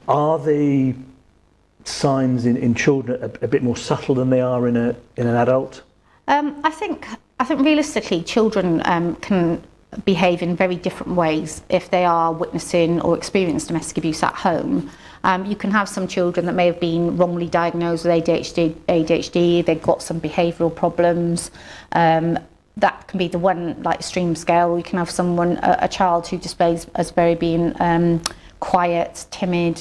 Are the signs in children a bit more subtle than they are in an adult? I think realistically, children can behave in very different ways if they are witnessing or experiencing domestic abuse at home. You can have some children that may have been wrongly diagnosed with ADHD, they've got some behavioural problems. That can be the one like extreme scale. You can have a child who displays as very being quiet, timid,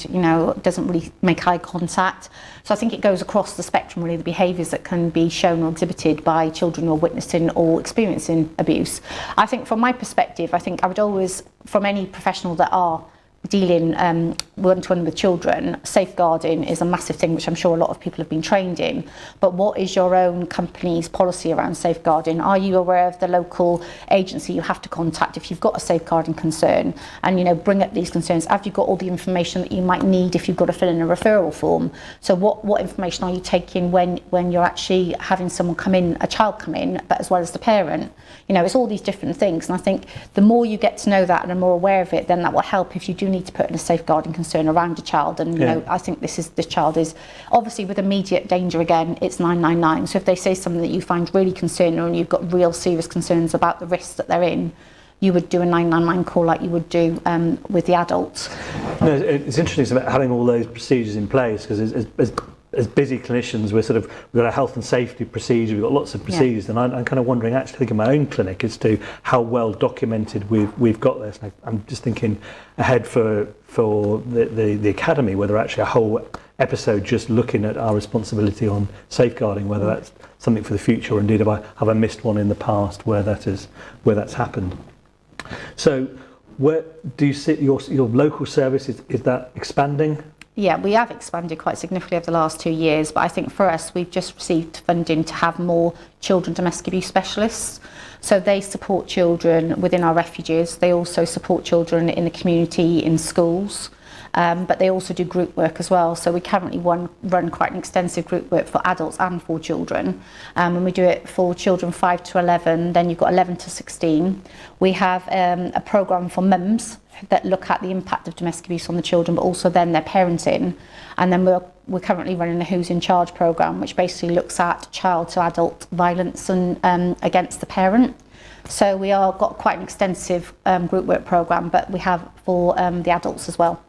doesn't really make eye contact. So I think it goes across the spectrum, really, the behaviours that can be shown or exhibited by children who are witnessing or experiencing abuse. I think from my perspective, I think I would always, from any professional that are dealing one-to-one with children, safeguarding is a massive thing, which I'm sure a lot of people have been trained in. But what is your own company's policy around safeguarding? Are you aware of the local agency you have to contact if you've got a safeguarding concern, and bring up these concerns? Have you got all the information that you might need if you've got to fill in a referral form? So what information are you taking when you're actually having a child come in, but as well as the parent? It's all these different things, and I think the more you get to know that and are more aware of it, then that will help if you do need to put in a safeguarding concern around a child. And I think this child is obviously with immediate danger. Again, it's 999. So if they say something that you find really concerning and you've got real serious concerns about the risks that they're in, you would do a 999 call like you would do with the adults. It's interesting about having all those procedures in place, because as busy clinicians, we've got a health and safety procedure, we've got lots of procedures, and I'm kind of wondering, actually thinking of my own clinic, as to how well documented we've got this. I'm just thinking ahead for the academy, whether actually a whole episode just looking at our responsibility on safeguarding, whether that's something for the future, or indeed have I missed one in the past where that's happened. So where do you see your local service, is that expanding? Yeah, we have expanded quite significantly over the last 2 years, but I think for us, we've just received funding to have more children domestic abuse specialists. So they support children within our refuges. They also support children in the community, in schools, but they also do group work as well. So we currently run quite an extensive group work for adults and for children. And we do it for children 5 to 11, then you've got 11 to 16. We have a programme for mums that look at the impact of domestic abuse on the children, but also then their parenting. And then we're currently running a Who's in Charge programme, which basically looks at child to adult violence and against the parent. So we got quite an extensive group work programme, but we have for the adults as well.